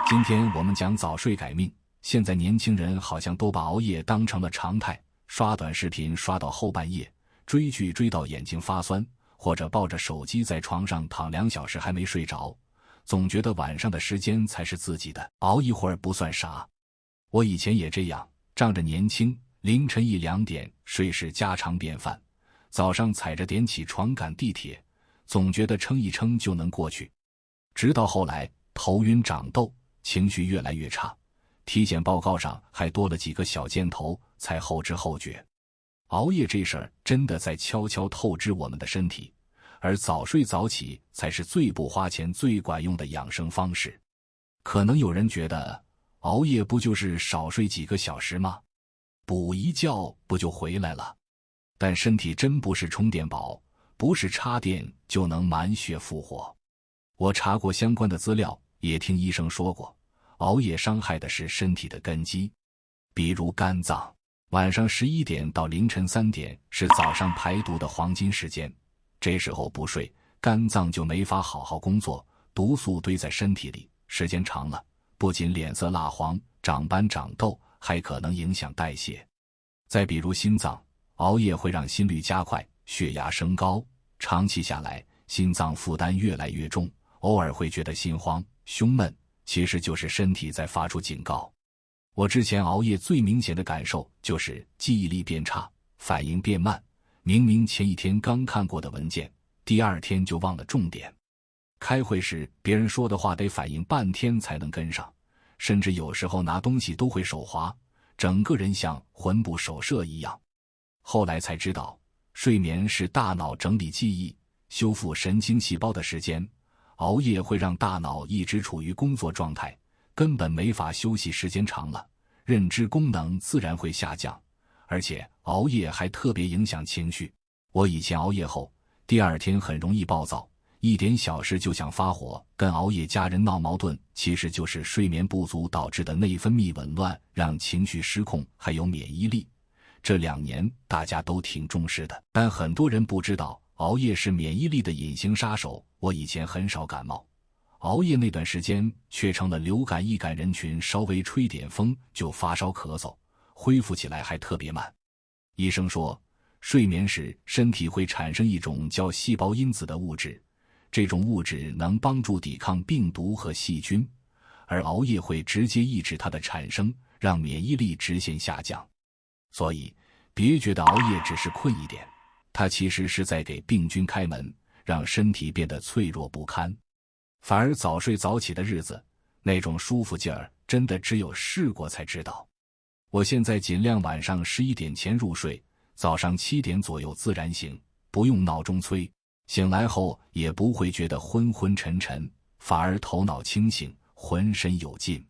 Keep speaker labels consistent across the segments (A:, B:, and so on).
A: 今天我们讲早睡改命。现在年轻人好像都把熬夜当成了常态，刷短视频刷到后半夜，追剧追到眼睛发酸，或者抱着手机在床上躺2小时还没睡着，总觉得晚上的时间才是自己的，熬一会儿不算啥。我以前也这样，仗着年轻，凌晨1、2点睡是家常便饭，早上踩着点起床赶地铁，总觉得撑一撑就能过去。直到后来头晕长痘，情绪越来越差，体检报告上还多了几个小箭头，才后知后觉。熬夜这事儿真的在悄悄透支我们的身体，而早睡早起才是最不花钱最管用的养生方式。可能有人觉得熬夜不就是少睡几个小时吗？补一觉不就回来了？但身体真不是充电宝，不是插电就能满血复活。我查过相关的资料，也听医生说过，熬夜伤害的是身体的根基，比如肝脏。晚上11点到凌晨3点是早上排毒的黄金时间，这时候不睡，肝脏就没法好好工作，毒素堆在身体里，时间长了，不仅脸色蜡黄、长斑长痘，还可能影响代谢。再比如心脏，熬夜会让心率加快，血压升高，长期下来，心脏负担越来越重，偶尔会觉得心慌、胸闷，其实就是身体在发出警告。我之前熬夜最明显的感受就是记忆力变差，反应变慢，明明前一天刚看过的文件，第2天就忘了重点。开会时别人说的话得反应半天才能跟上，甚至有时候拿东西都会手滑，整个人像魂不守舍一样。后来才知道，睡眠是大脑整理记忆、修复神经细胞的时间，熬夜会让大脑一直处于工作状态，根本没法休息，时间长了，认知功能自然会下降，而且熬夜还特别影响情绪。我以前熬夜后，第2天很容易暴躁，一点小事就想发火，跟熬夜家人闹矛盾，其实就是睡眠不足导致的内分泌紊乱，让情绪失控。还有免疫力，这2年大家都挺重视的，但很多人不知道，熬夜是免疫力的隐形杀手。我以前很少感冒，熬夜那段时间却成了流感易感人群，稍微吹点风就发烧咳嗽，恢复起来还特别慢。医生说，睡眠时身体会产生一种叫细胞因子的物质，这种物质能帮助抵抗病毒和细菌，而熬夜会直接抑制它的产生，让免疫力直线下降。所以别觉得熬夜只是困一点，它其实是在给病菌开门，让身体变得脆弱不堪。反而早睡早起的日子，那种舒服劲儿真的只有试过才知道。我现在尽量晚上11点前入睡，早上7点左右自然醒，不用闹钟催，醒来后也不会觉得昏昏沉沉，反而头脑清醒，浑身有劲。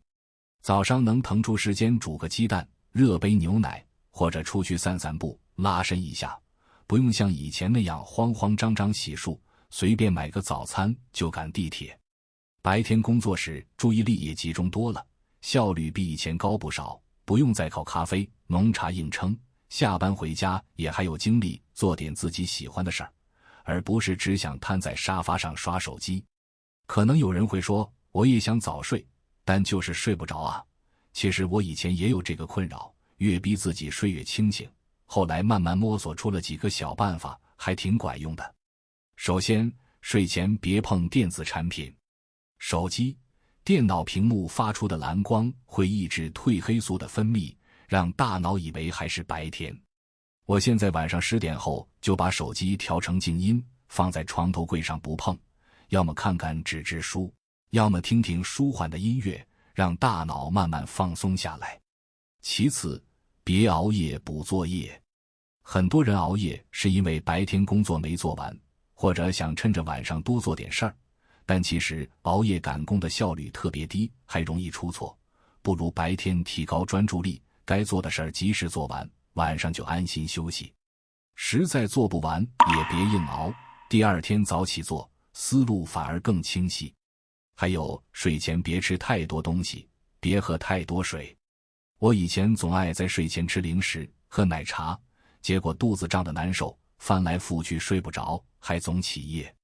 A: 早上能腾出时间煮个鸡蛋，热杯牛奶，或者出去散散步，拉伸一下，不用像以前那样慌慌张张洗漱，随便买个早餐就赶地铁。白天工作时注意力也集中多了，效率比以前高不少，不用再靠咖啡、浓茶硬撑，下班回家也还有精力做点自己喜欢的事儿，而不是只想瘫在沙发上刷手机。可能有人会说，我也想早睡，但就是睡不着啊。其实我以前也有这个困扰，越逼自己睡越清醒，后来慢慢摸索出了几个小办法，还挺管用的。首先，睡前别碰电子产品。手机、电脑屏幕发出的蓝光会抑制褪黑素的分泌，让大脑以为还是白天。我现在晚上10点后就把手机调成静音，放在床头柜上不碰，要么看看纸质书，要么听听舒缓的音乐，让大脑慢慢放松下来。其次，别熬夜补作业。很多人熬夜是因为白天工作没做完，或者想趁着晚上多做点事儿，但其实熬夜赶工的效率特别低，还容易出错，不如白天提高专注力，该做的事儿及时做完，晚上就安心休息。实在做不完也别硬熬，第2天早起做，思路反而更清晰。还有，睡前别吃太多东西，别喝太多水。我以前总爱在睡前吃零食、喝奶茶，结果肚子胀得难受，翻来覆去睡不着，还总起夜。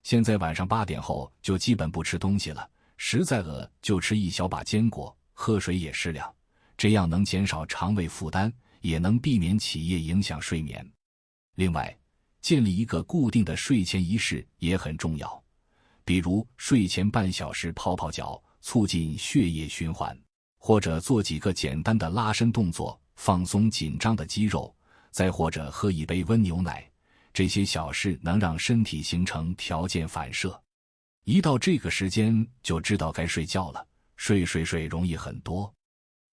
A: 现在晚上8点后就基本不吃东西了，实在饿就吃一小把坚果，喝水也适量，这样能减少肠胃负担，也能避免起夜影响睡眠。另外，建立一个固定的睡前仪式也很重要，比如睡前半小时泡泡脚，促进血液循环，或者做几个简单的拉伸动作，放松紧张的肌肉，再或者喝一杯温牛奶，这些小事能让身体形成条件反射。一到这个时间就知道该睡觉了，睡容易很多。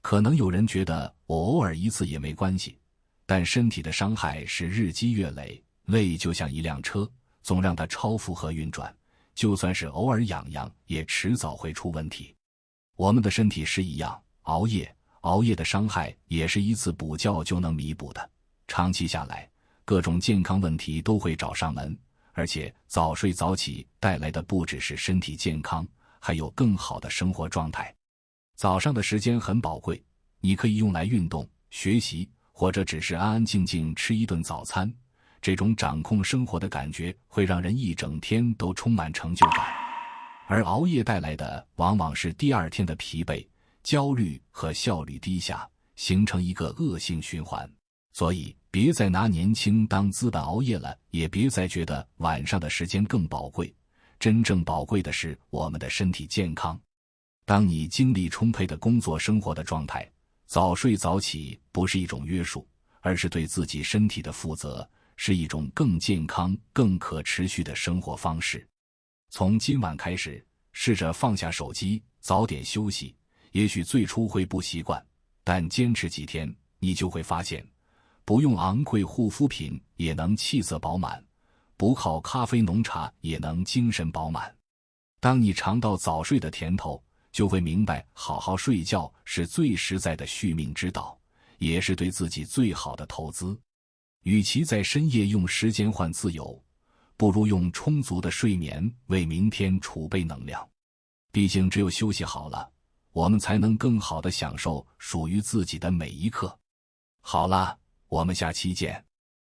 A: 可能有人觉得我偶尔一次也没关系，但身体的伤害是日积月累，累就像一辆车，总让它超负荷运转，就算是偶尔痒痒，也迟早会出问题。我们的身体是一样，熬夜的伤害也是一次补觉就能弥补的，长期下来，各种健康问题都会找上门。而且早睡早起带来的不只是身体健康，还有更好的生活状态。早上的时间很宝贵，你可以用来运动、学习，或者只是安安静静吃一顿早餐。这种掌控生活的感觉会让人一整天都充满成就感。而熬夜带来的往往是第二天的疲惫、焦虑和效率低下，形成一个恶性循环。所以别再拿年轻当资本熬夜了，也别再觉得晚上的时间更宝贵。真正宝贵的是我们的身体健康。当你精力充沛的工作生活的状态，早睡早起不是一种约束，而是对自己身体的负责，是一种更健康、更可持续的生活方式。从今晚开始，试着放下手机，早点休息。也许最初会不习惯，但坚持几天，你就会发现，不用昂贵护肤品也能气色饱满，不靠咖啡浓茶也能精神饱满。当你尝到早睡的甜头，就会明白好好睡觉是最实在的续命之道，也是对自己最好的投资。与其在深夜用时间换自由，不如用充足的睡眠为明天储备能量。毕竟只有休息好了，我们才能更好地享受属于自己的每一刻。好了，我们下期见。